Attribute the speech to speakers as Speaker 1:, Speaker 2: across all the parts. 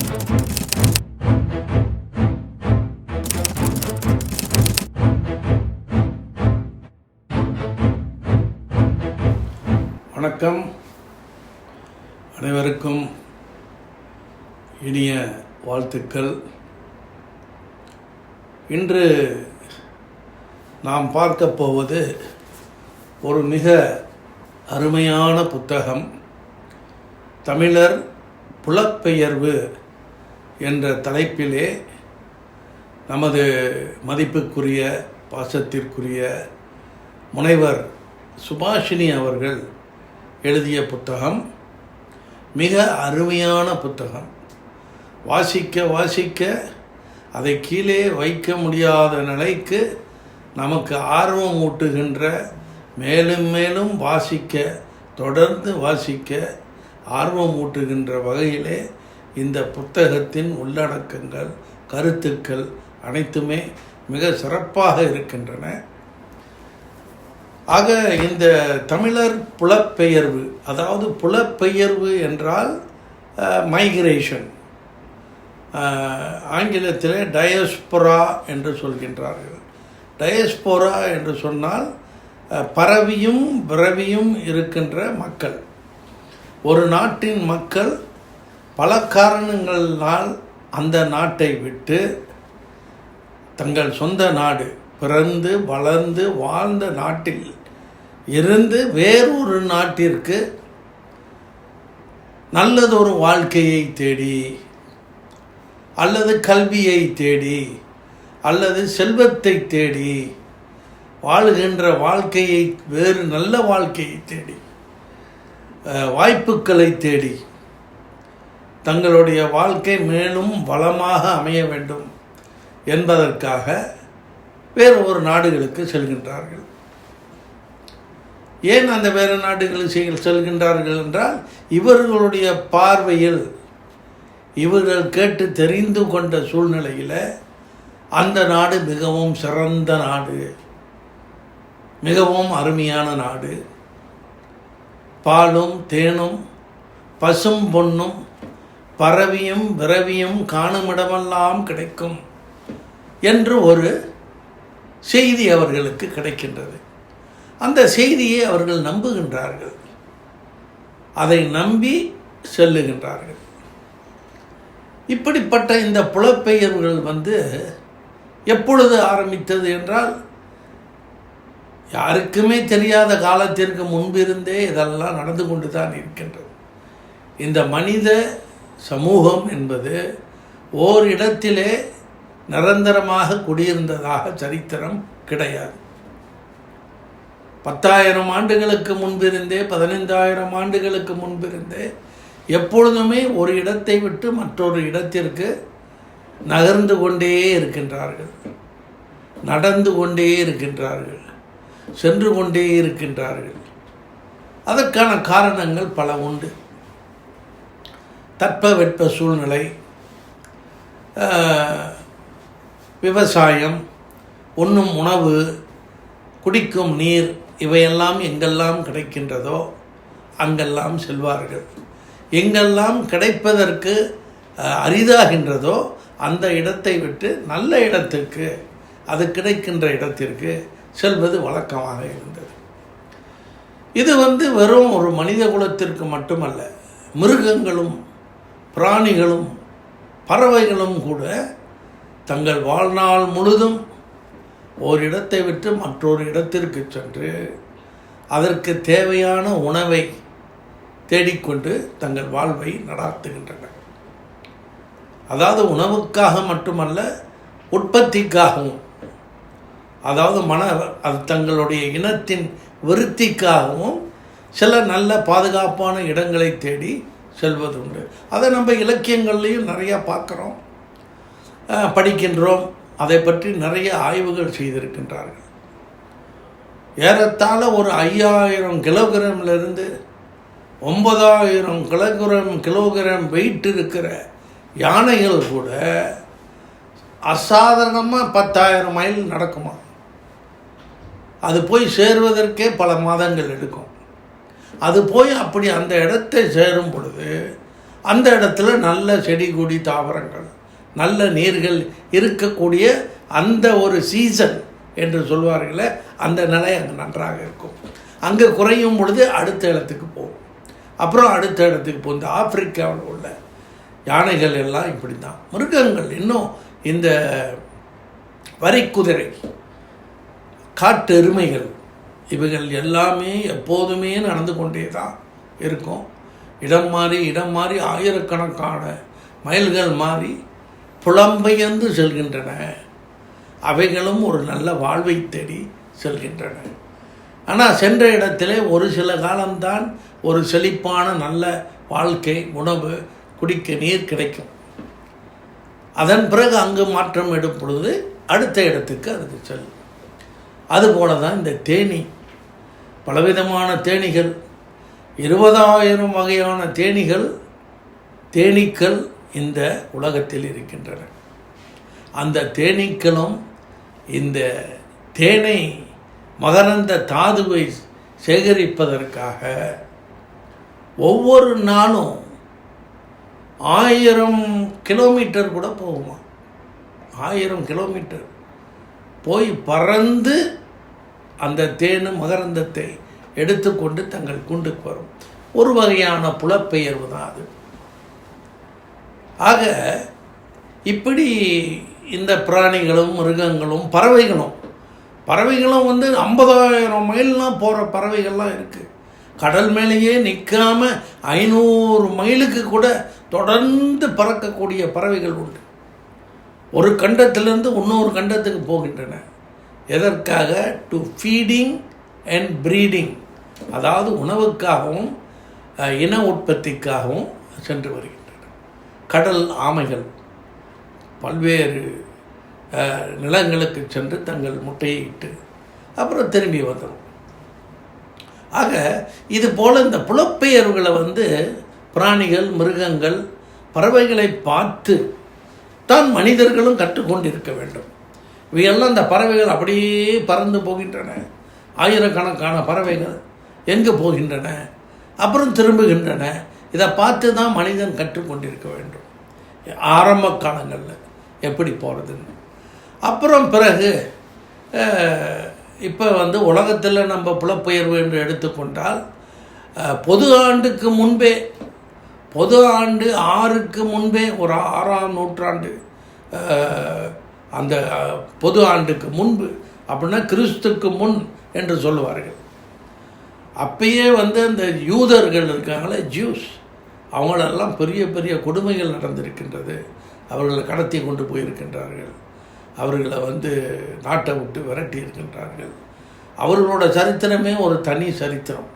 Speaker 1: வணக்கம். அனைவருக்கும் இனிய வாழ்த்துக்கள். இன்று நாம் பார்க்க போவது ஒரு மிக அருமையான புத்தகம். தமிழர் புலப்பெயர்வு என்ற தலைப்பிலே நமது மதிப்புக்குரிய பாசத்திற்குரிய முனைவர் சுபாஷினி அவர்கள் எழுதிய புத்தகம். மிக அருமையான புத்தகம். வாசிக்க அதை கீழே வைக்க முடியாத நிலைக்கு நமக்கு ஆர்வம் ஊட்டுகின்ற, மேலும் மேலும் தொடர்ந்து வாசிக்க ஆர்வம் ஊட்டுகின்ற வகையிலே இந்த புத்தகத்தின் உள்ளடக்கங்கள், கருத்துக்கள் அனைத்துமே மிக சிறப்பாக இருக்கின்றன. ஆக இந்த தமிழர் புலப்பெயர்வு, அதாவது புலப்பெயர்வு என்றால் மைக்ரேஷன், ஆங்கிலத்தில் டயஸ்பொரா என்று சொல்கின்றார்கள். டயஸ்பொரா என்று சொன்னால் பரவியும் விரவியும் இருக்கின்ற மக்கள். ஒரு நாட்டின் மக்கள் பல காரணங்களினால் அந்த நாட்டை விட்டு தங்கள் சொந்த நாடு, பிறந்து வளர்ந்து வாழ்ந்த நாட்டில் இருந்து வேறொரு நாட்டிற்கு நல்லதொரு வாழ்க்கையை தேடி, அல்லது கல்வியை தேடி, அல்லது செல்வத்தை தேடி வாழ்கின்ற வாழ்க்கையை, வேறு நல்ல வாழ்க்கையை தேடி, வாய்ப்புகளை தேடி தங்களுடைய வாழ்க்கை மேலும் வளமாக அமைய வேண்டும் என்பதற்காக வேறு ஒரு நாடுகளுக்கு செல்கின்றார்கள். ஏன் அந்த வேறு நாடுகளுக்கு செல்கின்றார்கள் என்றால், இவர்களுடைய பார்வையில், இவர்கள் கேட்டு தெரிந்து கொண்ட சூழ்நிலையில் அந்த நாடு மிகவும் சிறந்த நாடு, மிகவும் அருமையான நாடு, பாலும் தேனும் பசும் பொன்னும் பரவியும் விரவியும் காணுமிடமெல்லாம் கிடைக்கும் என்று ஒரு செய்தி அவர்களுக்கு கிடைக்கின்றது. அந்த செய்தியை அவர்கள் நம்புகின்றார்கள், அதை நம்பி செல்லுகின்றார்கள். இப்படிப்பட்ட இந்த புலப்பெயர்வுகள் எப்பொழுது ஆரம்பித்தது என்றால், யாருக்குமே தெரியாத காலத்திற்கு முன்பிருந்தே இதெல்லாம் நடந்து கொண்டு தான் இருக்கின்றது. இந்த மனித சமூகம் என்பது ஓரிடத்திலே நிரந்தரமாக குடியிருந்ததாக சரித்திரம் கிடையாது. 10,000 ஆண்டுகளுக்கு முன்பிருந்தே, 15,000 ஆண்டுகளுக்கு முன்பிருந்தே எப்பொழுதுமே ஒரு இடத்தை விட்டு மற்றொரு இடத்திற்கு நகர்ந்து கொண்டே இருக்கின்றார்கள், நடந்து கொண்டே இருக்கின்றார்கள், சென்று கொண்டே இருக்கின்றார்கள். அதற்கான காரணங்கள் பல உண்டு. தட்பவெட்ப சூழ்நிலை, விவசாயம், உண்ணும் உணவு, குடிக்கும் நீர், இவையெல்லாம் எங்கெல்லாம் கிடைக்கின்றதோ அங்கெல்லாம் செல்வார்கள். எங்கெல்லாம் கிடைப்பதற்கு அரிதாகின்றதோ அந்த இடத்தை விட்டு நல்ல இடத்திற்கு, அது கிடைக்கின்ற இடத்திற்கு செல்வது வழக்கமாக இருந்தது. இது வெறும் ஒரு மனித குலத்திற்கு மட்டுமல்ல, மிருகங்களும் பிராணிகளும் பறவைகளும் கூட தங்கள் வாழ்நாள் முழுதும் ஓரிடத்தை விட்டு மற்றொரு இடத்திற்கு சென்று அதற்கு தேவையான உணவை தேடிக்கொண்டு தங்கள் வாழ்வை நடாத்துகின்றன. அதாவது உணவுக்காக மட்டுமல்ல, உற்பத்திக்காகவும், அதாவது அது தங்களுடைய இனத்தின் விருத்திக்காகவும் சில நல்ல பாதுகாப்பான இடங்களை தேடி செல்வது உண்டு. அதை நம்ம இலக்கியங்கள்லேயும் நிறையா பார்க்குறோம், படிக்கின்றோம். அதை பற்றி நிறைய ஆய்வுகள் செய்திருக்கின்றார்கள். ஏறத்தாழ ஒரு 5,000 கிலோகிராமிலிருந்து 9,000 கிலோகிராம் வெயிட் இருக்கிற யானைகள் கூட அசாதாரணமாக 10,000 மைல் நடக்குமா. அது போய் சேருவதற்கே பல மாதங்கள் எடுக்கும். அது போய் அப்படி அந்த இடத்தை சேரும் பொழுது அந்த இடத்துல நல்ல செடி கொடி தாவரங்கள், நல்ல நீர்கள் இருக்கக்கூடிய அந்த ஒரு சீசன் என்று சொல்வார்களே, அந்த நிலை அங்கே நன்றாக இருக்கும். அங்கே குறையும் பொழுது அடுத்த இடத்துக்கு போகும், அப்புறம் அடுத்த இடத்துக்கு போகும். இந்த ஆப்பிரிக்காவில் உள்ள யானைகள் எல்லாம் இப்படி தான். மிருகங்கள் இன்னும் இந்த வரிக்குதிரை, காட்டு எருமைகள், இவைகள் எல்லாமே எப்போதுமே நடந்து கொண்டே தான் இருக்கும். இடம் மாறி ஆயிரக்கணக்கான மைல்கள் மாறி புலம்பெயர்ந்து செல்கின்றன. அவைகளும் ஒரு நல்ல வாழ்வை தேடி செல்கின்றன. ஆனால் சென்ற இடத்திலே ஒரு சில காலம்தான் ஒரு செழிப்பான நல்ல வாழ்க்கை, உணவு, குடிக்க நீர் கிடைக்கும். அதன் பிறகு அங்கு மாற்றம் எடுக்கும் பொழுது அடுத்த இடத்துக்கு அதுக்கு செல்லும். அதுபோல தான் இந்த தேனீ, பலவிதமான தேனீகள், 20,000 வகையான தேனீக்கள் இந்த உலகத்தில் இருக்கின்றன. அந்த தேனீக்களும் இந்த தேனை, மகரந்த தாதுவை சேகரிப்பதற்காக ஒவ்வொரு நாளும் 1000 கிலோமீட்டர் கூட போகுமா. 1000 கிலோமீட்டர் போய் பறந்து அந்த தேனு மகரந்தத்தை எடுத்துக்கொண்டு தங்கள் கூண்டுக்கு வரும். ஒரு வகையான புலப்பெயர்வு தான் அது. ஆக இப்படி இந்த பிராணிகளும் மிருகங்களும் பறவைகளும் வந்து 50,000 மைல்லாம் போகிற பறவைகள்லாம் இருக்குது. கடல் மேலேயே நிற்காம 500 மைலுக்கு கூட தொடர்ந்து பறக்கக்கூடிய பறவைகள் உண்டு. ஒரு கண்டத்திலிருந்து இன்னொரு கண்டத்துக்கு போகின்றன. எதற்காக? டு ஃபீடிங் அண்ட் ப்ரீடிங், அதாவது உணவுக்காகவும் இன உற்பத்திக்காகவும் சென்று வருகின்றன. கடல் ஆமைகள் பல்வேறு நிலங்களுக்கு சென்று தங்கள் முட்டையை இட்டு அப்புறம் திரும்பி வந்துடும். ஆக இது போல் இந்த புலப்பெயர்வுகளை வந்து பிராணிகள், மிருகங்கள், பறவைகளை பார்த்து தான் மனிதர்களும் கற்றுக்கொண்டிருக்க வேண்டும். இவையெல்லாம் இந்த பறவைகள் அப்படியே பறந்து போகின்றன. ஆயிரக்கணக்கான பறவைகள் எங்கே போகின்றன, அப்புறம் திரும்புகின்றன. இதை பார்த்து தான் மனிதன் கற்றுக்கொண்டிருக்க வேண்டும். ஆரம்ப காலங்களில் எப்படி போகிறதுன்னு. அப்புறம் பிறகு இப்போ வந்து உலகத்தில் நம்ம புலப்பெயர்வு என்று எடுத்துக்கொண்டால் பொது ஆண்டுக்கு முன்பே, பொது ஆண்டு 6க்கு முன்பே, ஒரு 6ஆம் நூற்றாண்டு, அந்த பொது ஆண்டுக்கு முன்பு அப்படின்னா கிறிஸ்துக்கு முன் என்று சொல்லுவார்கள். அப்பயே வந்து அந்த யூதர்கள் இருக்காங்களே, ஜூஸ், அவங்களெல்லாம் பெரிய பெரிய கொடுமைகள் நடந்திருக்கின்றது. அவர்களை கடத்தி கொண்டு போயிருக்கின்றார்கள். அவர்களை வந்து நாட்டை விட்டு விரட்டி இருக்கின்றார்கள். அவர்களோட சரித்திரமே ஒரு தனி சரித்திரம்.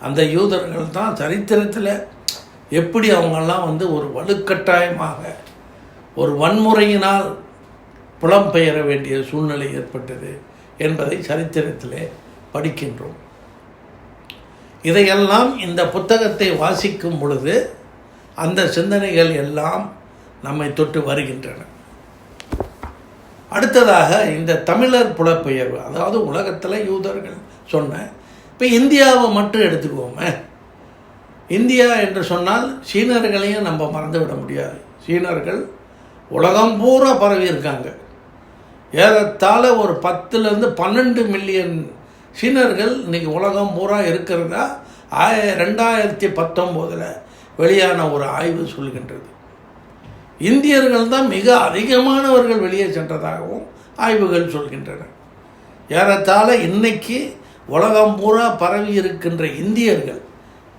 Speaker 1: அந்த யூதர்கள் தான் சரித்திரத்தில் எப்படி அவங்கெல்லாம் வந்து ஒரு வலுக்கட்டாயமாக ஒரு வன்முறையினால் புலம்பெயர வேண்டிய சூழ்நிலை ஏற்பட்டது என்பதை சரித்திரத்திலே படிக்கின்றோம். இதையெல்லாம் இந்த புத்தகத்தை வாசிக்கும் பொழுது அந்த சிந்தனைகள் எல்லாம் நம்மை தொட்டு வருகின்றன. அடுத்ததாக இந்த தமிழர் புலப்பெயர்வு, அதாவது உலகத்தில் யூதர்கள் சொன்ன, இப்போ இந்தியாவை மட்டும் எடுத்துக்குவோமே. இந்தியா என்று சொன்னால் சீனர்களையும் நம்ம மறந்துவிட முடியாது. சீனர்கள் உலகம் பூரா பரவி இருக்காங்க. ஏறத்தாழ ஒரு 10 to 12 மில்லியன் சீனர்கள் இன்றைக்கி உலகம் பூரா இருக்கிறதா 2019 வெளியான ஒரு ஆய்வு சொல்கின்றது. இந்தியர்கள் தான் மிக அதிகமானவர்கள் வெளியே சென்றதாகவும் ஆய்வுகள் சொல்கின்றன. ஏறத்தாழ இன்னைக்கு உலகம் பூரா பரவி இருக்கின்ற இந்தியர்கள்,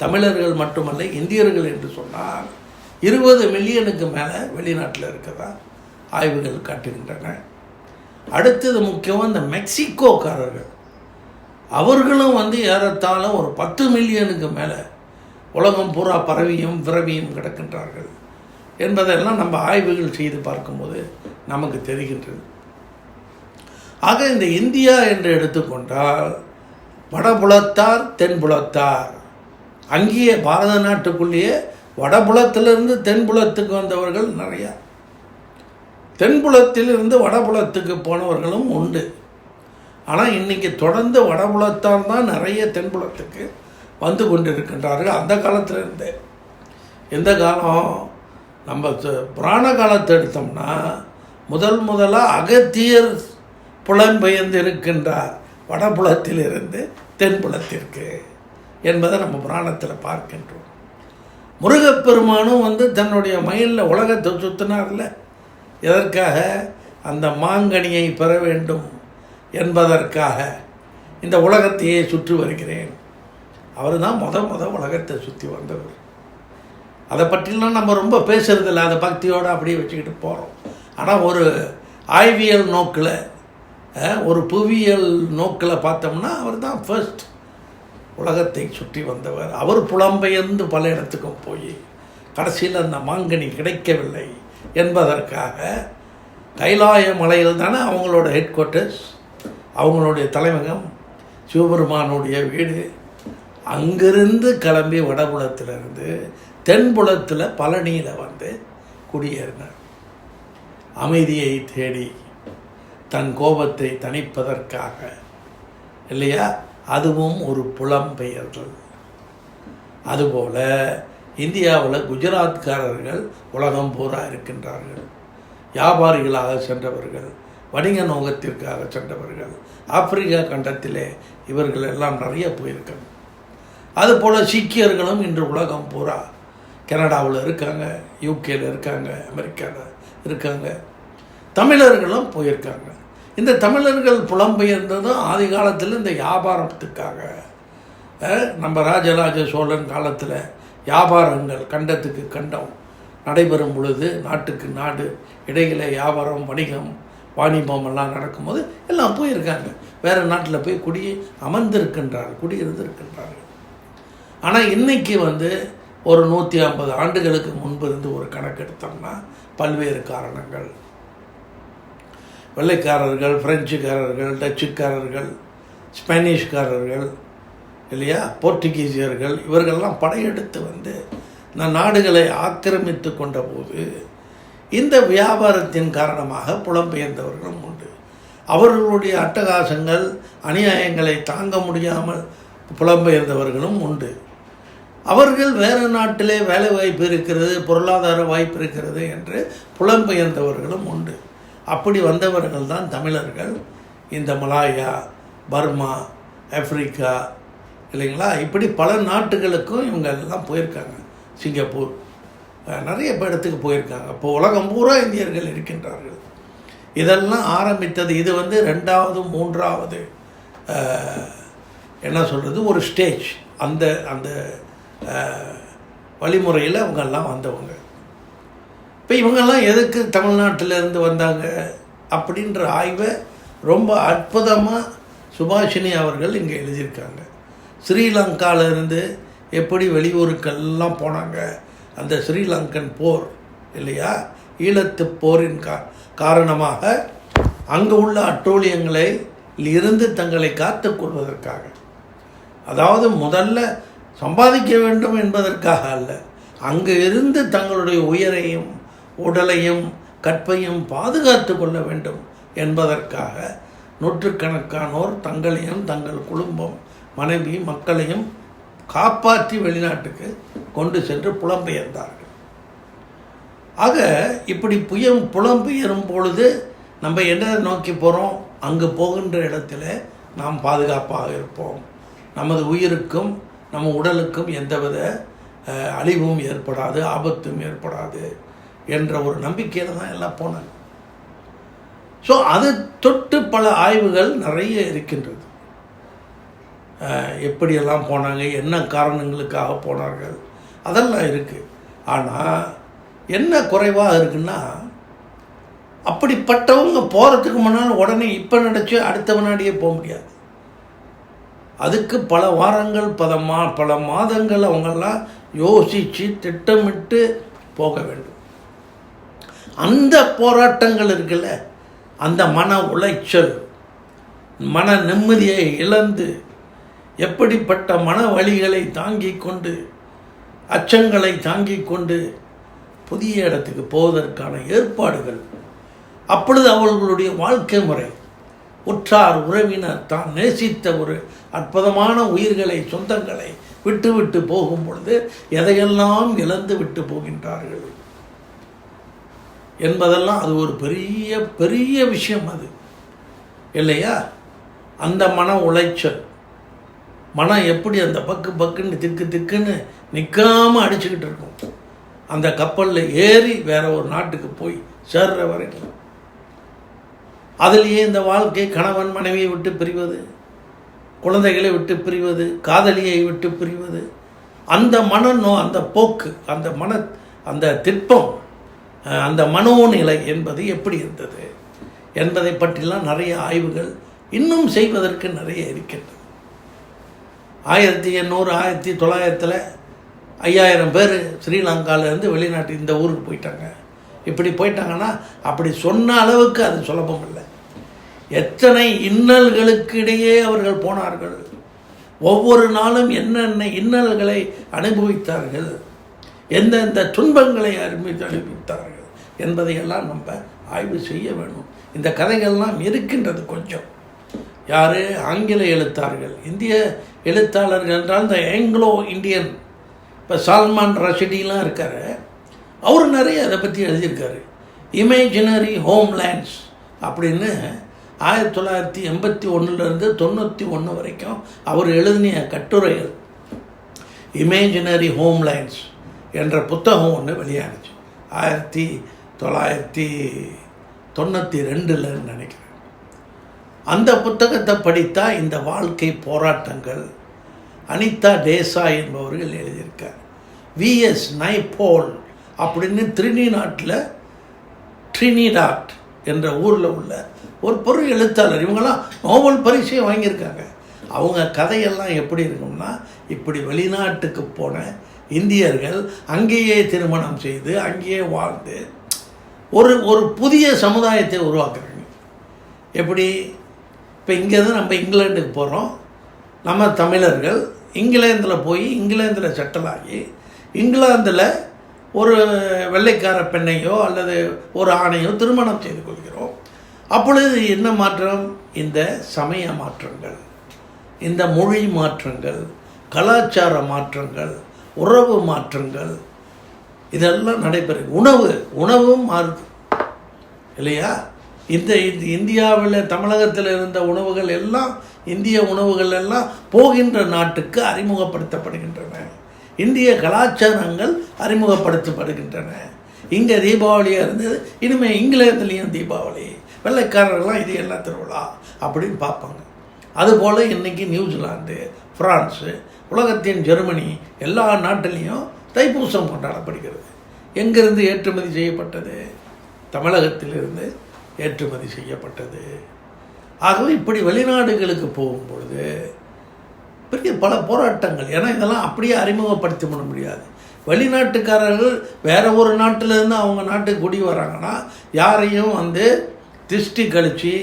Speaker 1: தமிழர்கள் மட்டுமல்ல, இந்தியர்கள் என்று சொன்னால் 20 மில்லியனுக்கு மேலே வெளிநாட்டில் இருக்கிறதா ஆய்வுகள் காட்டுகின்றன. அடுத்தது முக்கியமாக இந்த மெக்சிகோக்காரர்கள், அவர்களும் வந்து ஏறத்தாழ ஒரு 10 மில்லியனுக்கு மேலே உலகம் பூரா பரவியும் விரவியும் கிடக்கின்றார்கள் என்பதெல்லாம் நம்ம ஆய்வுகள் செய்து பார்க்கும்போது நமக்கு தெரிகின்றது. ஆக இந்த இந்தியா என்று எடுத்துக்கொண்டால் வடபுலத்தார், தென்புலத்தார், அங்கேயே பாரத நாட்டுக்குள்ளேயே வடபுலத்திலிருந்து தென்புலத்துக்கு வந்தவர்கள் நிறையா, தென்புலத்திலிருந்து வடபுலத்துக்கு போனவர்களும் உண்டு. ஆனால் இன்றைக்கி தொடர்ந்து வடபுலத்தார் தான் நிறைய தென்புலத்துக்கு வந்து கொண்டிருக்கின்றார்கள் அந்த காலத்திலிருந்தே. எந்த காலம் நம்ம புராண காலத்தை எடுத்தோம்னா முதலாக அகத்தியர் புலம்பெயர்ந்து இருக்கின்றார் வடபுலத்திலிருந்து தென்புலத்திற்கு என்பதை நம்ம புராணத்தில் பார்க்கின்றோம். முருகப்பெருமானும் தன்னுடைய மயிலில் உலகத்தை சுற்றினார்ல. எதற்காக? அந்த மாங்கனியை பெற வேண்டும் என்பதற்காக இந்த உலகத்தையே சுற்றி வருகிறேன். அவர் தான் முத உலகத்தை சுற்றி வந்தவர். அதை பற்றிலாம் நம்ம ரொம்ப பேசுறதில்ல, அதை பக்தியோடு அப்படியே வச்சுக்கிட்டு போகிறோம். ஆனால் ஒரு ஆய்வியல் நோக்கில், ஒரு புவியியல் நோக்கில் பார்த்தோம்னா அவர் தான் ஃபர்ஸ்ட் உலகத்தை சுற்றி வந்தவர். அவர் புலம்பெயர்ந்து பல இடத்துக்கும் போய் கடைசியில் அந்த மாங்கனி கிடைக்கவில்லை என்பதற்காக கைலாய மலையில் தானே அவங்களோட ஹெட் குவார்ட்டர்ஸ், அவங்களுடைய தலைமையகம், சிவபெருமானுடைய வீடு. அங்கிருந்து கிளம்பி வடபுலத்திலிருந்து தென்புலத்தில் பழனியில் குடியேறினார். அமைதியை தேடி தன் கோபத்தை தணிப்பதற்காக இல்லையா? அதுவும் ஒரு புலம்பெயர்தல். அதுபோல் இந்தியாவில் குஜராத்காரர்கள் உலகம் பூரா இருக்கின்றார்கள். வியாபாரிகளாக சென்றவர்கள், வணிக நோக்கத்திற்காக சென்றவர்கள். ஆப்பிரிக்கா கண்டத்திலே இவர்கள் எல்லாம் நிறைய போயிருக்காங்க. அதுபோல் சீக்கியர்களும் இன்று உலகம் பூரா கனடாவில் இருக்காங்க, யூகேயில் இருக்காங்க, அமெரிக்காவில் இருக்காங்க. தமிழர்களும் போயிருக்காங்க. இந்த தமிழர்கள் புலம்பெயர்ந்ததும் ஆதி காலத்தில் இந்த வியாபாரத்துக்காக. நம்ம ராஜராஜ சோழன் காலத்தில் வியாபாரங்கள் கண்டத்துக்கு கண்டம் நடைபெறும் பொழுது நாட்டுக்கு நாடு இடையில வியாபாரம், வணிகம், வாணிபம் எல்லாம் நடக்கும்போது எல்லாம் போயிருக்காங்க. வேறு நாட்டில் போய் குடியிருந்திருக்கின்றார்கள். ஆனால் இன்றைக்கி ஒரு 150 ஆண்டுகளுக்கு முன்பு இருந்து ஒரு கணக்கு எடுத்தோம்னா பல்வேறு காரணங்கள், வெள்ளைக்காரர்கள், பிரெஞ்சுக்காரர்கள், டச்சுக்காரர்கள், ஸ்பானிஷ்காரர்கள் இல்லையா, போர்த்துகீசியர்கள், இவர்கள்லாம் படையெடுத்து இந்த நாடுகளை ஆக்கிரமித்து கொண்ட போது இந்த வியாபாரத்தின் காரணமாக புலம்பெயர்ந்தவர்களும் உண்டு. அவர்களுடைய அட்டகாசங்கள், அநியாயங்களை தாங்க முடியாமல் புலம்பெயர்ந்தவர்களும் உண்டு. அவர்கள் வேறு நாட்டிலே வேலை வாய்ப்பு இருக்கிறது, பொருளாதார வாய்ப்பு இருக்கிறது என்று புலம்பெயர்ந்தவர்களும் உண்டு. அப்படி வந்தவர்கள் தான் தமிழர்கள். இந்த மலாயா, பர்மா, ஆப்பிரிக்கா இல்லைங்களா, இப்படி பல நாட்டுகளுக்கும் இவங்க எல்லாம் போயிருக்காங்க. சிங்கப்பூர், நிறைய இடத்துக்கு போயிருக்காங்க. இப்போ உலகம் பூரா இந்தியர்கள் இருக்கின்றார்கள். இதெல்லாம் ஆரம்பித்தது இது 2வது 3வது என்ன சொல்கிறது, ஒரு ஸ்டேஜ். அந்த அந்த வழிமுறையில் அவங்கெல்லாம் வந்தவங்க. இப்போ இவங்கெல்லாம் எதுக்கு தமிழ்நாட்டிலேருந்து வந்தாங்க அப்படின்ற ஆய்வை ரொம்ப அற்புதமாக சுபாஷினி அவர்கள் இங்கே எழுதியிருக்காங்க. ஸ்ரீலங்காவிலிருந்து எப்படி வெளியூருக்கெல்லாம் போனாங்க, அந்த ஸ்ரீலங்கன் போர் இல்லையா, ஈழத்து போரின் காரணமாக அங்கே உள்ள அட்டூழியங்களை இருந்து தங்களை காத்துக்கொள்வதற்காக, அதாவது முதல்ல சம்பாதிக்க வேண்டும் என்பதற்காக அல்ல, அங்கு இருந்து தங்களுடைய உயிரையும் உடலையும் கற்பையும் பாதுகாத்து கொள்ள வேண்டும் என்பதற்காக நூற்றுக்கணக்கானோர் தங்களையும் தங்கள் குடும்பம், மனைவி, மக்களையும் காப்பாற்றி வெளிநாட்டுக்கு கொண்டு சென்று புலம்பெயர்ந்தார்கள். ஆக இப்படி புலம்பெயரும் பொழுது நம்ம என்ன நோக்கி போகிறோம், அங்கு போகின்ற இடத்துல நாம் பாதுகாப்பாக இருப்போம், நமது உயிருக்கும் நம்ம உடலுக்கும் எந்தவித அழிவும் ஏற்படாது, ஆபத்தும் ஏற்படாது என்ற ஒரு நம்பிக்கையில் தான் எல்லாம் போனாங்க. ஸோ அது தொட்டு பல ஆய்வுகள் நிறைய இருக்கின்றது. எப்படியெல்லாம் போனாங்க, என்ன காரணங்களுக்காக போனார்கள், அதெல்லாம் இருக்குது. ஆனால் என்ன குறைவாக இருக்குன்னா, அப்படிப்பட்டவங்க போகிறதுக்கு முன்னால் உடனே இப்போ நினச்சி அடுத்த வினாடியே போக முடியாது. அதுக்கு பல வாரங்கள், பல மாதங்கள் அவங்கெல்லாம் யோசித்து திட்டமிட்டு போக வேண்டும். அந்த போராட்டங்கள் இருக்குல்ல, அந்த மன உளைச்சல், மன நிம்மதியை இழந்து, எப்படிப்பட்ட மன வலிகளை தாங்கிக் கொண்டு, அச்சங்களை தாங்கிக் கொண்டு புதிய இடத்துக்கு போவதற்கான ஏற்பாடுகள். அப்பொழுது அவர்களுடைய வாழ்க்கை முறை, உற்றார் உறவினர் தான் நேசித்த ஒரு அற்புதமான உயிர்களை, சொந்தங்களை விட்டு விட்டு போகும் பொழுது எதையெல்லாம் இழந்து விட்டு போகின்றார்கள் என்பதெல்லாம் அது ஒரு பெரிய பெரிய விஷயம் அது இல்லையா? அந்த மன உளைச்சல், மனம் எப்படி அந்த பக்கு பக்குன்னு திக்கு திக்குன்னு நிற்காமல் அடிச்சுக்கிட்டு இருக்கும். அந்த கப்பலில் ஏறி வேற ஒரு நாட்டுக்கு போய் சேர்ற வரைக்கும் அதுலேயே இந்த வாழ்க்கை, கணவன் மனைவியை விட்டு பிரிவது, குழந்தைகளை விட்டு பிரிவது, காதலியை விட்டு பிரிவது, அந்த அந்த போக்கு, அந்த திட்பம், அந்த மனோநிலை என்பது எப்படி இருந்தது என்பதை பற்றிலாம் நிறைய ஆய்வுகள் இன்னும் செய்வதற்கு நிறைய இருக்கின்றது. 1800 1900 5000 பேர் ஸ்ரீலங்காவிலேருந்து வெளிநாட்டு இந்த ஊருக்கு போயிட்டாங்க. இப்படி போயிட்டாங்கன்னா அப்படி சொன்ன அளவுக்கு அது சுலபம் இல்லை. எத்தனை இன்னல்களுக்கு இடையே அவர்கள் போனார்கள், ஒவ்வொரு நாளும் என்னென்ன இன்னல்களை அனுபவித்தார்கள், எந்தெந்த துன்பங்களை அனுபவித்தார்கள் என்பதையெல்லாம் நம்ம ஆய்வு செய்ய வேணும். இந்த கதைகள்லாம் இருக்கின்றது கொஞ்சம். யார்? ஆங்கில எழுத்தாளர்கள், இந்திய எழுத்தாளர்கள் என்றால் இந்த ஆங்கிலோ இந்தியன், இப்போ சால்மான் ரஷிடிலாம் இருக்கார், அவர் நிறைய அதை பற்றி எழுதியிருக்காரு. இமேஜினரி ஹோம்லேண்ட்ஸ் அப்படின்னு 1981 91 வரைக்கும் அவர் எழுதிய கட்டுரைகள், இமேஜினரி ஹோம்லேண்ட்ஸ் என்ற புத்தகம் ஒன்று வெளியானுச்சு 1992 நினைக்கிறேன். அந்த புத்தகத்தை படித்தா இந்த வாழ்க்கை போராட்டங்கள் அனிதா தேசாய் என்பவர்கள் எழுதியிருக்கார். விஎஸ் நைப்போல் அப்படின்னு ட்ரினிடாட் என்ற ஊரில் உள்ள ஒரு பொருள் எழுத்தாளர், இவங்கெல்லாம் நோபல் பரிசை வாங்கியிருக்காங்க. அவங்க கதையெல்லாம் எப்படி இருக்கும்னா, இப்படி வெளிநாட்டுக்கு போன இந்தியர்கள் அங்கேயே திருமணம் செய்து அங்கேயே வாழ்ந்து ஒரு புதிய சமுதாயத்தை உருவாக்குறாங்க. எப்படி? இப்போ இங்கேருந்து நம்ம இங்கிலாந்துக்கு போகிறோம், நம்ம தமிழர்கள் இங்கிலாந்தில் போய் இங்கிலாந்தில் செட்டில் ஆகி இங்கிலாந்தில் ஒரு வெள்ளைக்கார பெண்ணையோ அல்லது ஒரு ஆணையோ திருமணம் செய்து கொள்கிறோம். அப்பொழுது என்ன மாற்றம்? இந்த சமய மாற்றங்கள், இந்த மொழி மாற்றங்கள், கலாச்சார மாற்றங்கள், உறவு மாற்றங்கள், இதெல்லாம் நடைபெறும். உணவும் மாறுது இல்லையா? இந்த இந்தியாவில் தமிழகத்தில் இருந்த உணவுகள் எல்லாம், இந்திய உணவுகள் எல்லாம் போகின்ற நாட்டுக்கு அறிமுகப்படுத்தப்படுகின்றன. இந்திய கலாச்சாரங்கள் அறிமுகப்படுத்தப்படுகின்றன. இங்கே தீபாவளியாக இருந்தது, இனிமேல் இங்கிலாந்துலேயும் தீபாவளி, வெள்ளைக்காரர்கள்லாம் இது எல்லாம் திருவிழா அப்படின்னு பார்ப்பாங்க. அதுபோல் இன்றைக்கி நியூசிலாந்து, ஃப்ரான்ஸு, உலகத்தின் ஜெர்மனி எல்லா நாட்டிலையும் தைப்பூசம் கொண்டாடப்படுகிறது. எங்கிருந்து ஏற்றுமதி செய்யப்பட்டது? தமிழகத்திலிருந்து ஏற்றுமதி செய்யப்பட்டது. ஆகவே இப்படி வெளிநாடுகளுக்கு போகும்பொழுது பெரிய பல போராட்டங்கள். ஏன்னா இதெல்லாம் அப்படியே அறிமுகப்படுத்தி பண்ண முடியாது. வெளிநாட்டுக்காரர்கள் வேற ஒரு நாட்டிலேருந்து அவங்க நாட்டுக்கு குடி வராங்கன்னா யாரையும் திருஷ்டி கழித்து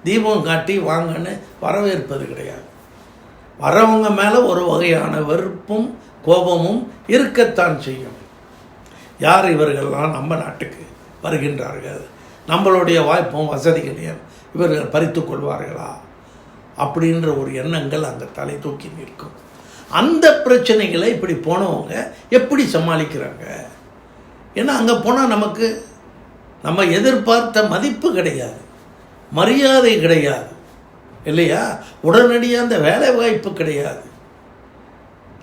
Speaker 1: தீபம் காட்டி வாங்கன்னு வரவேற்பது கிடையாது. வரவங்க மேலே ஒரு வகையான வெறுப்பும் கோபமும் இருக்கத்தான் செய்யும். யார் இவர்கள்லாம் நம்ம நாட்டுக்கு வருகின்றார்கள், நம்மளுடைய வாய்ப்பும் வசதிகளையும் இவர்கள் பறித்து கொள்வார்களா அப்படின்ற ஒரு எண்ணங்கள் அங்கே தலை தூக்கி நிற்கும். அந்த பிரச்சனைகளை இப்படி போனவங்க எப்படி சமாளிக்கிறாங்க? ஏன்னா அங்கே போனால் நமக்கு நம்ம எதிர்பார்த்த மதிப்பு கிடையாது, மரியாதை கிடையாது இல்லையா? உடனடியாக அந்த வேலை வாய்ப்பு கிடையாது.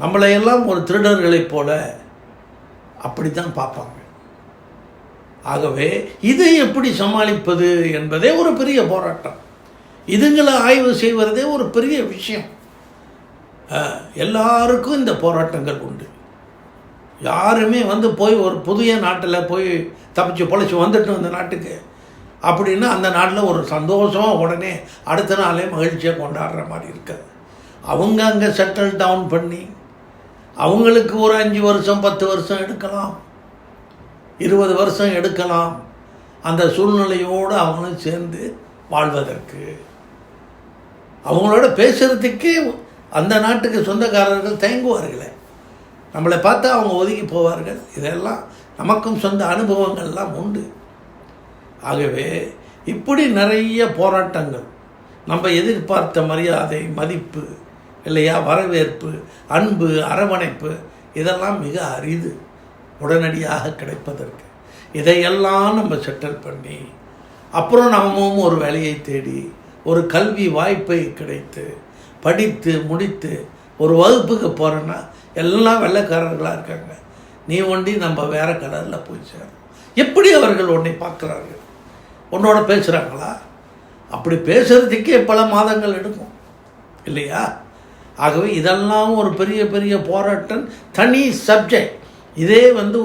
Speaker 1: நம்மளையெல்லாம் ஒரு திருடர்களைப் போல அப்படி தான் பார்ப்பாங்க. ஆகவே இதை எப்படி சமாளிப்பது என்பதே ஒரு பெரிய போராட்டம். இதுங்களை ஆய்வு செய்வதே ஒரு பெரிய விஷயம். எல்லாருக்கும் இந்த போராட்டங்கள் உண்டு. யாருமே போய் ஒரு புதிய நாட்டில் போய் தப்பிச்சு பொழைச்சி வந்துட்டு அந்த நாட்டுக்கு அப்படின்னா அந்த நாட்டில் ஒரு சந்தோஷமாக உடனே அடுத்த நாளே மகிழ்ச்சியாக கொண்டாடுற மாதிரி இருக்காது. அவங்க அங்கே செட்டில் டவுன் பண்ணி அவங்களுக்கு ஒரு 5 வருஷம் 10 வருஷம் எடுக்கலாம், 20 வருஷம் எடுக்கலாம். அந்த சூழ்நிலையோடு அவங்களும் சேர்ந்து வாழ்வதற்கு, அவங்களோட பேசுகிறதுக்கே அந்த நாட்டுக்கு சொந்தக்காரர்கள் தயங்குவார்களே. நம்மளை பார்த்தா அவங்க ஒதுங்கி போவார்கள். இதெல்லாம் நமக்கும் சொந்த அனுபவங்கள்லாம் உண்டு. ஆகவே இப்படி நிறைய போராட்டங்கள், நம்ம எதிர்பார்த்த மரியாதை மதிப்பு இல்லையா? வரவேற்பு, அன்பு, அரவணைப்பு இதெல்லாம் மிக அரிது உடனடியாக கிடைப்பதற்கு. இதையெல்லாம் நம்ம செட்டில் பண்ணி அப்புறம் நாமும் ஒரு வேலையை தேடி ஒரு கல்வி வாய்ப்பை கிடைத்து படித்து முடித்து ஒரு வகுப்புக்கு போகிறேன்னா எல்லாம் வெள்ளைக்காரர்களாக இருக்காங்க, நீ ஒண்டி நம்ம வேறு கலரில் போய் சேரும். எப்படி அவர்கள் உன்னை பார்க்குறார்கள்? உன்னோட பேசுகிறாங்களா? அப்படி பேசுகிறதுக்கே பல மாதங்கள் எடுக்கும் இல்லையா? ஆகவே இதெல்லாம் ஒரு பெரிய பெரிய போராட்டம், தனி சப்ஜெக்ட். இதே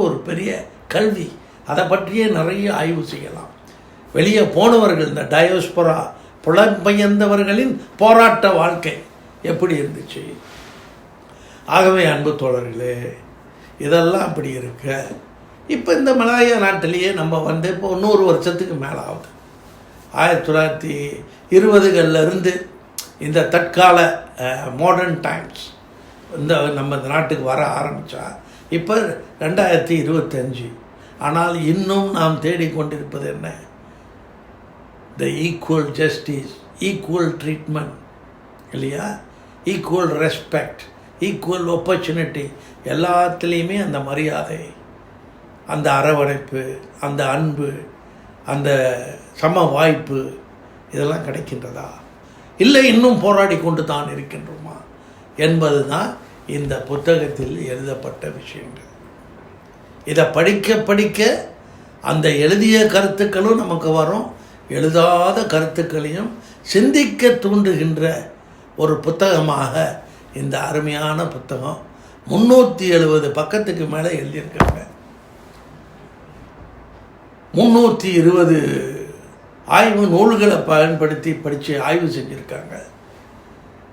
Speaker 1: ஒரு பெரிய கல்வி, அதை பற்றியே நிறைய ஆய்வு செய்யலாம். வெளியே போனவர்கள், இந்த டயோஸ்பரா புலம்பெயர்ந்தவர்களின் போராட்ட வாழ்க்கை எப்படி இருந்துச்சு. ஆகவே அன்பு தோழர்களே, இதெல்லாம் அப்படி இருக்க இப்போ இந்த மலாயா நாட்டிலேயே நம்ம இப்போ 100 வருஷத்துக்கு மேலே ஆகுது. 1920களிலிருந்து இந்த தற்கால மாடர்ன் டைம்ஸ் நம்ம இந்த நாட்டுக்கு வர ஆரம்பித்தா இப்போ 2025. ஆனால் இன்னும் நாம் தேடிக்கொண்டிருப்பது என்ன? த ஈக்குவல் ஜஸ்டிஸ், ஈக்குவல் ட்ரீட்மெண்ட் இல்லையா? ஈக்குவல் ரெஸ்பெக்ட், ஈக்குவல் ஆப்பர்ச்சுனிட்டி, எல்லாத்துலேயுமே அந்த மரியாதை, அந்த அரவணைப்பு, அந்த அன்பு, அந்த சம வாய்ப்பு இதெல்லாம் கிடைக்கின்றதா? இல்லை இன்னும் போராடி கொண்டு தான் இருக்கின்றோமா என்பது தான் இந்த புத்தகத்தில் எழுதப்பட்ட விஷயங்கள். இதை படிக்க படிக்க அந்த எழுதிய கருத்துக்களும் நமக்கு வரும், எழுதாத கருத்துக்களையும் சிந்திக்க தூண்டுகின்ற ஒரு புத்தகமாக இந்த அருமையான புத்தகம் 370 பக்கத்துக்கு மேலே எழுதியிருக்காங்க. 320 ஆய்வு நூல்களை பயன்படுத்தி படித்து ஆய்வு செஞ்சுருக்காங்க.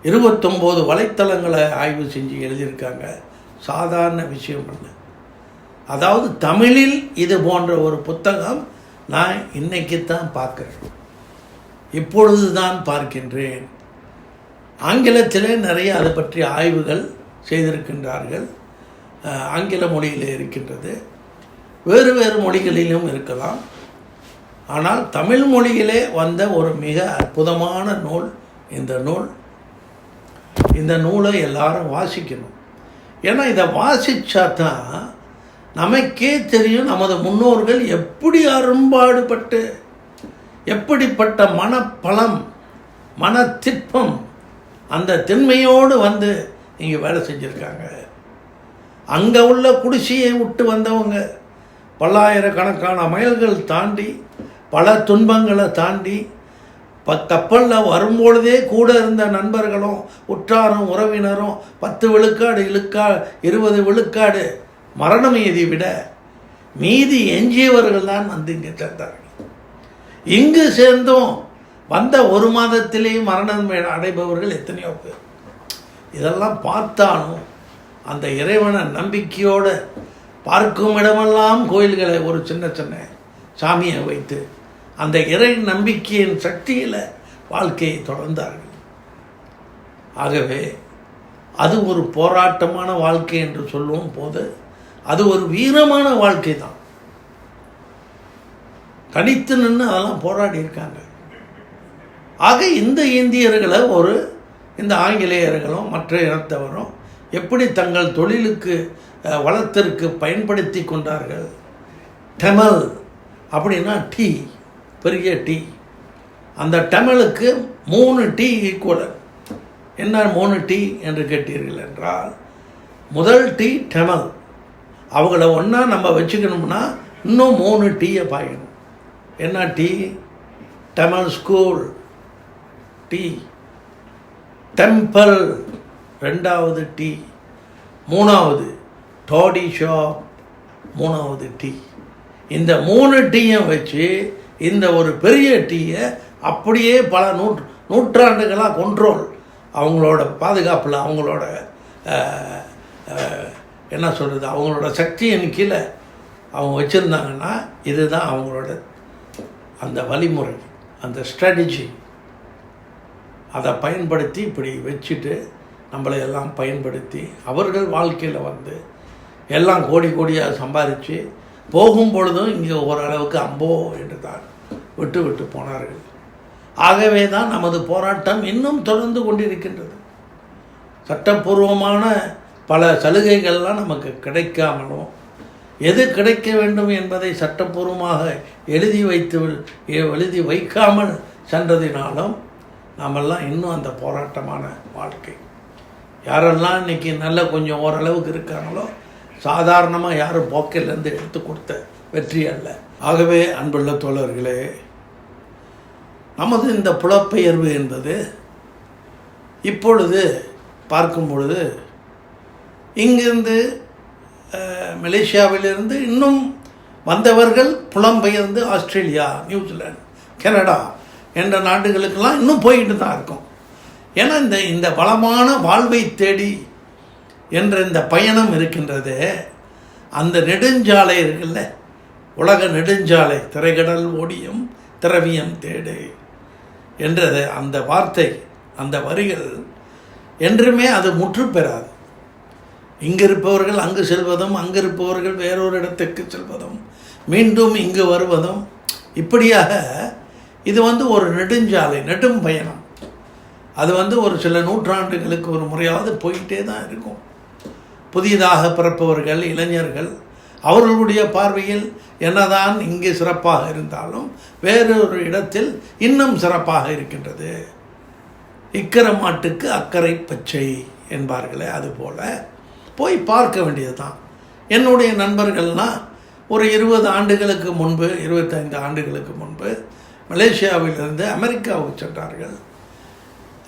Speaker 1: 29 வலைத்தளங்களை ஆய்வு செஞ்சு எழுதியிருக்காங்க. சாதாரண விஷயம் இல்லை. அதாவது தமிழில் இது போன்ற ஒரு புத்தகம் நான் இன்னைக்குத்தான் பார்க்குறேன், இப்பொழுது தான் பார்க்கின்றேன். ஆங்கிலத்திலே நிறைய அதை பற்றி ஆய்வுகள் செய்திருக்கின்றார்கள். ஆங்கில மொழியில் இருக்கின்றது, வேறு வேறு மொழிகளிலும் இருக்கலாம். ஆனால் தமிழ் மொழியிலே வந்த ஒரு மிக அற்புதமான நூல் இந்த நூல். இந்த நூலை எல்லாரும் வாசிக்கணும். ஏன்னா இதை வாசித்தா தான் நமக்கே தெரியும் நமது முன்னோர்கள் எப்படி அரும்பாடுபட்டு எப்படிப்பட்ட மனப்பலம், மனத்திற்பம், அந்த திண்மையோடு இங்கே வேலை செஞ்சுருக்காங்க. அங்கே உள்ள குடிசையை விட்டு வந்தவங்க பல்லாயிரக்கணக்கான மைல்கள் தாண்டி, பல துன்பங்களை தாண்டி, கப்பலில் வரும்பொழுதே கூட இருந்த நண்பர்களும் உற்றாரும் உறவினரும் 10 விழுக்காடு 20 விழுக்காடு மரணம் எதை விட மீதி எஞ்சியவர்கள் தான் இங்கே சேர்ந்தார்கள். இங்கு சேர்ந்தும் வந்த 1 மாதத்திலேயே மரணம் அடைபவர்கள் எத்தனையோ பேர். இதெல்லாம் பார்த்தாலும் அந்த இறைவனை நம்பிக்கையோடு பார்க்கும் இடமெல்லாம் கோயில்களை ஒரு சின்ன சின்ன சாமியை வைத்து அந்த இறை நம்பிக்கையின் சக்தியில் வாழ்க்கையை தொடர்ந்தார்கள். ஆகவே அது ஒரு போராட்டமான வாழ்க்கை என்று சொல்லும் போது அது ஒரு வீரமான வாழ்க்கை தான். தனித்து நின்று அதெல்லாம் போராடி இருக்காங்க. ஆக இந்த இந்தியர்களை இந்த ஆங்கிலேயர்களும் மற்ற இனத்தவரும் எப்படி தங்கள் தொழிலுக்கு வளத்திற்கு பயன்படுத்தி கொண்டார்கள். டெமல் அப்படின்னா டீ, பெரிய டீ. அந்த டெமலுக்கு 3 டீ ஈக்குவலன். என்ன 3 டீ என்று கேட்டீர்கள் என்றால், முதல் டீ டெமல். அவங்கள ஒன்றா நம்ம வச்சுக்கணும்னா இன்னும் 3 டீயை பாயணும். என்ன tea? Tamil school tea, temple 2வது டீ, 3வது டாடி ஷாப் 3வது டீ. இந்த 3 டீயும் வச்சு இந்த ஒரு பெரிய டீயை அப்படியே பல நூற்றாண்டுகளாக கண்ட்ரோல், அவங்களோட பாதுகாப்பில், அவங்களோட என்ன சொல்கிறது, அவங்களோட சக்தியின் கீழே அவங்க வச்சுருந்தாங்கன்னா இதுதான் அவங்களோட அந்த வழிமுறை, அந்த ஸ்ட்ராட்டஜி. அதை பயன்படுத்தி இப்படி வச்சுட்டு நம்மளை எல்லாம் பயன்படுத்தி அவர்கள் வாழ்க்கையில் எல்லாம் கோடி கோடியாக சம்பாதிச்சு போகும் பொழுதும் இங்கே ஓரளவுக்கு அம்போ என்று தான் விட்டு விட்டு போனார்கள். ஆகவே தான் நமது போராட்டம் இன்னும் தொடர்ந்து கொண்டிருக்கின்றது. சட்டப்பூர்வமான பல சலுகைகள்லாம் நமக்கு கிடைக்காமலும், எது கிடைக்க வேண்டும் என்பதை சட்டப்பூர்வமாக எழுதி வைக்காமல் சென்றதினாலும் நாமெல்லாம் இன்னும் அந்த போராட்டமான வாழ்க்கை. யாரெல்லாம் இன்றைக்கி நல்ல கொஞ்சம் ஓரளவுக்கு இருக்காங்களோ சாதாரணமாக யாரும் போக்கிலேருந்து எடுத்து கொடுத்த வெற்றி அல்ல. ஆகவே அன்புள்ள தோழர்களே, நமது இந்த புலப்பெயர்வு என்பது இப்பொழுது பார்க்கும் பொழுது இங்கிருந்து மலேசியாவிலிருந்து இன்னும் வந்தவர்கள் புலம்பெயர்ந்து ஆஸ்திரேலியா, நியூசிலாந்து, கனடா என்ற நாடுகளுக்கெல்லாம் இன்னும் போயிட்டு தான் இருக்கும். ஏன்னா இந்த வளமான வாழ்வை தேடி என்ற இந்த பயணம் இருக்கின்றது. அந்த நெடுஞ்சாலை இருக்குல்ல, உலக நெடுஞ்சாலை, திரைக்கடல் ஓடியும் திரவியம் தேடு என்றது அந்த வார்த்தை, அந்த வரிகள் என்றுமே அது முற்று பெறாது. இங்கு இருப்பவர்கள் அங்கு செல்வதும், அங்கு இருப்பவர்கள் வேறொரு இடத்துக்கு செல்வதும், மீண்டும் இங்கு வருவதும், இப்படியாக இது ஒரு நெடுஞ்சாலை, நெடும் பயணம். அது ஒரு சில நூற்றாண்டுகளுக்கு ஒரு முறையாவது போயிட்டே தான் இருக்கும். புதிதாக பிறப்பவர்கள், இளைஞர்கள், அவர்களுடைய பார்வையில் என்னதான் இங்கே சிறப்பாக இருந்தாலும் வேறொரு இடத்தில் இன்னும் சிறப்பாக இருக்கின்றது. இக்கரை மாட்டுக்கு அக்கறை பச்சை என்பார்களே, அதுபோல் போய் பார்க்க வேண்டியது தான். என்னுடைய நண்பர்கள்னால் ஒரு 20 ஆண்டுகளுக்கு முன்பு, 25 ஆண்டுகளுக்கு முன்பு மலேசியாவிலிருந்து அமெரிக்காவுக்கு சென்றார்கள்.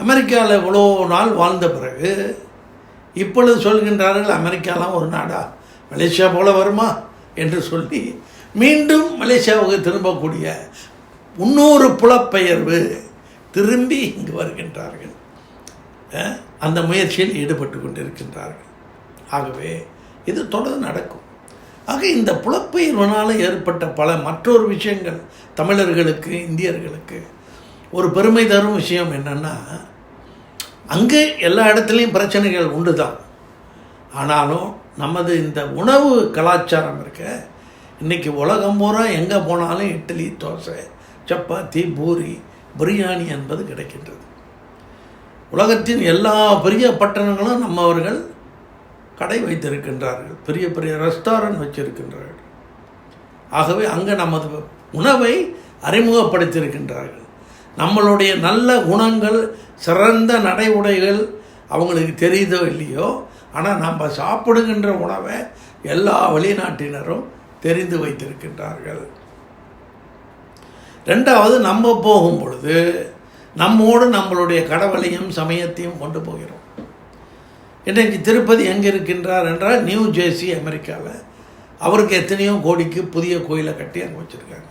Speaker 1: அமெரிக்காவில் இவ்வளோ நாள் வாழ்ந்த பிறகு இப்பொழுது சொல்கின்றார்கள், அமெரிக்காலாம் ஒரு நாடா, மலேசியா போல் வருமா என்று சொல்லி மீண்டும் மலேசியாவுக்கு திரும்பக்கூடிய இன்னொரு புலப்பெயர்வு திரும்பி இங்கு வருகின்றார்கள். அந்த முயற்சியில் ஈடுபட்டு கொண்டிருக்கின்றார்கள். ஆகவே இது தொடர்ந்து நடக்கும். ஆக இந்த புலப்பெயர்வினால் ஏற்பட்ட பல மற்றொரு விஷயங்கள் தமிழர்களுக்கு, இந்தியர்களுக்கு ஒரு பெருமை தரும் விஷயம் என்னென்னா, அங்கே எல்லா இடத்துலையும் பிரச்சனைகள் உண்டு தான். ஆனாலும் நமது இந்த உணவு கலாச்சாரம் இருக்க, இன்றைக்கி உலகம் பூரா எங்கே போனாலும் இட்லி, தோசை, சப்பாத்தி, பூரி, பிரியாணி என்பது கிடைக்கின்றது. உலகத்தின் எல்லா பெரிய பட்டணங்களும் நம்மவர்கள் கடை வைத்திருக்கின்றார்கள், பெரிய பெரிய ரெஸ்டாரண்ட் வச்சிருக்கின்றார்கள். ஆகவே அங்கே நமது உணவை அறிமுகப்படுத்தியிருக்கின்றார்கள். நம்மளுடைய நல்ல குணங்கள், சிறந்த நடை உடைகள் அவங்களுக்கு தெரியுதோ இல்லையோ, ஆனால் நம்ம சாப்பிடுகின்ற உணவை எல்லா வெளிநாட்டினரும் தெரிந்து வைத்திருக்கின்றார்கள். ரெண்டாவது, நம்ம போகும் பொழுது நம்மோடு நம்மளுடைய கடவுளையும் சமயத்தையும் கொண்டு போகிறோம். இன்றைக்கு திருப்பதி எங்கே இருக்கின்றார் என்றால் நியூ ஜெர்சி, அமெரிக்காவில். அவருக்கு எத்தனையோ கோடிக்கு புதிய கோயிலை கட்டி அங்கே வச்சுருக்காங்க.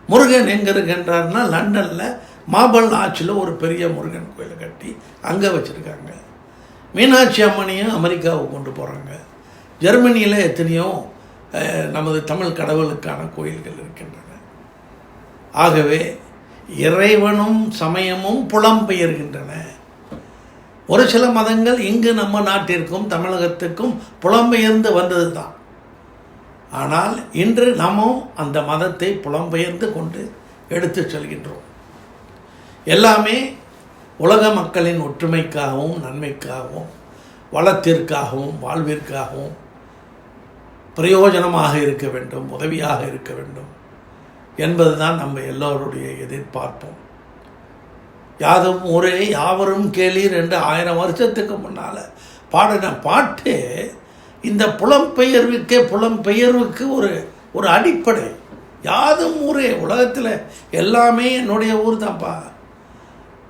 Speaker 1: முருகன் எங்கே இருக்கின்றார்னா லண்டனில் மார்பிள் ஆர்ச்சில் ஒரு பெரிய முருகன் கோயிலை கட்டி அங்கே வச்சுருக்காங்க. மீனாட்சி அம்மனையும் அமெரிக்காவுக்கு கொண்டு போகிறாங்க. ஜெர்மனியில் எத்தனையோ நமது தமிழ் கடவுளுக்கான கோயில்கள் இருக்கின்றன. ஆகவே இறைவனும் சமயமும் புலம்பெயர்கின்றன. ஒரு சில மதங்கள் இங்கு நம்ம நாட்டிற்கும் தமிழகத்துக்கும் புலம்பெயர்ந்து வந்தது தான். ஆனால் இன்று நாமும் அந்த மதத்தை புலம்பெயர்ந்து கொண்டு எடுத்து செல்கின்றோம். எல்லாமே உலக மக்களின் ஒற்றுமைக்காகவும், நன்மைக்காகவும், வளத்திற்காகவும், வாழ்விற்காகவும் பிரயோஜனமாக இருக்க வேண்டும், உதவியாக இருக்க வேண்டும் என்பது தான் நம்ம எல்லோருடைய எதிர்பார்ப்போம். யாதும் ஊரே யாவரும் கேளீர் என்று 1000 வருஷத்துக்கு முன்னால் பாடின பாட்டு இந்த புலம்பெயர்வுக்கு ஒரு அடிப்படை. யாதும் ஊரே, உலகத்தில் எல்லாமே என்னுடைய ஊர் தான்ப்பா.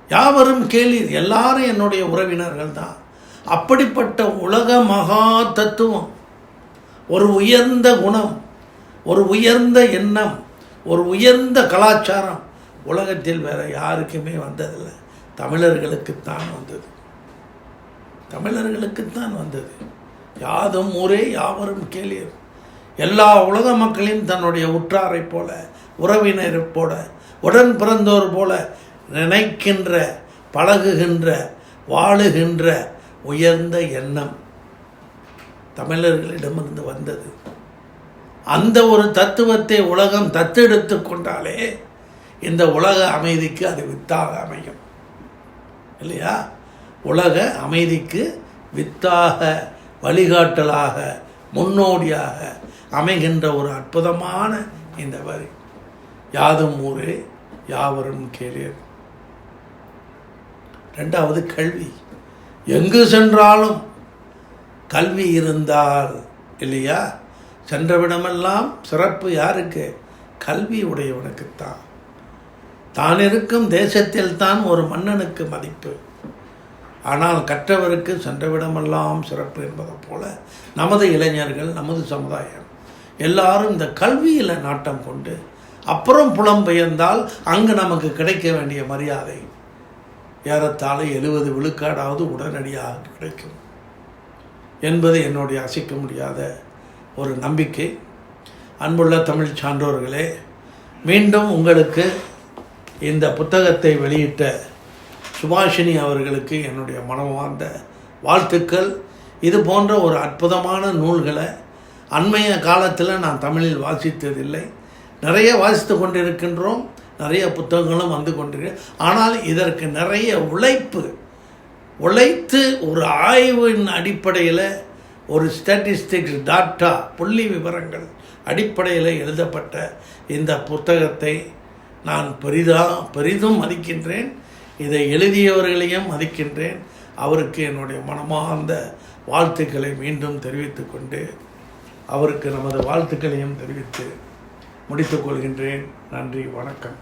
Speaker 1: யாவரும் கேளீர், எல்லாரும் என்னுடைய உறவினர்கள் தான். அப்படிப்பட்ட உலக மகா தத்துவம், ஒரு உயர்ந்த குணம், ஒரு உயர்ந்த எண்ணம், ஒரு உயர்ந்த கலாச்சாரம் உலகத்தில் வேறு யாருக்குமே வந்ததில்லை. தமிழர்களுக்குத்தான் வந்தது, தமிழர்களுக்குத்தான் வந்தது. யாதும் ஊரே யாவரும் கேளீர். எல்லா உலக மக்களையும் தன்னுடைய உற்றாரை போல, உறவினரை போல, உடன் பிறந்தோர் போல நினைக்கின்ற, பழகுகின்ற, வாழுகின்ற உயர்ந்த எண்ணம் தமிழர்களிடமிருந்து வந்தது. அந்த ஒரு தத்துவத்தை உலகம் தத்தெடுத்து கொண்டாலே இந்த உலக அமைதிக்கு அது வித்தாக அமையும் இல்லையா? உலக அமைதிக்கு வித்தாக, வழிகாட்டலாக, முன்னோடியாக அமைகின்ற ஒரு அற்புதமான இந்த வரி. யாதும் ஊரே யாவரும் கேளீர். ரெண்டாவது கல்வி. எங்கு சென்றாலும் கல்வி இருந்தால் இல்லையா, சென்றவிடமெல்லாம் சிறப்பு யாருக்கு? கல்வி உடையவனுக்குத்தான். தான் இருக்கும் தேசத்தில் தான் ஒரு மன்னனுக்கு மதிப்பு. ஆனால் கற்றவருக்கு சென்றவிடமெல்லாம் சிறப்பு என்பதை போல நமது இளைஞர்கள், நமது சமுதாயம் எல்லாரும் இந்த கல்வியில் நாட்டம் கொண்டு அப்புறம் புலம்பெயர்ந்தால் அங்கு நமக்கு கிடைக்க வேண்டிய மரியாதை ஏறத்தாழ 70 விழுக்காடாவது உடனடியாக கிடைக்கும் என்பது என்னுடைய அசைக்க முடியாத ஒரு நம்பிக்கை. அன்புள்ள தமிழ் சான்றோர்களே, மீண்டும் உங்களுக்கு இந்த புத்தகத்தை வெளியிட்ட சுபாஷினி அவர்களுக்கு என்னுடைய மனமார்ந்த வாழ்த்துக்கள். இது போன்ற ஒரு அற்புதமான நூல்களை அண்மைய காலத்தில் நான் தமிழில் வாசித்ததில்லை. நிறைய வாசித்து கொண்டிருக்கின்றோம், நிறைய புத்தகங்களும் வந்து கொண்டிருக்க. ஆனால் இதற்கு நிறைய உழைத்து ஒரு ஆய்வின் அடிப்படையில், ஒரு ஸ்டாட்டிஸ்டிக்ஸ் டாட்டா, புள்ளி விவரங்கள் அடிப்படையில் எழுதப்பட்ட இந்த புத்தகத்தை நான் பெரிதும் மதிக்கின்றேன். இதை எழுதியவர்களையும் மதிக்கின்றேன். அவருக்கு என்னுடைய மனமார்ந்த வாழ்த்துக்களை மீண்டும் தெரிவித்துக் கொண்டு அவருக்கு நமது வாழ்த்துக்களையும் தெரிவித்து முடித்துக் கொள்கின்றேன். நன்றி, வணக்கம்.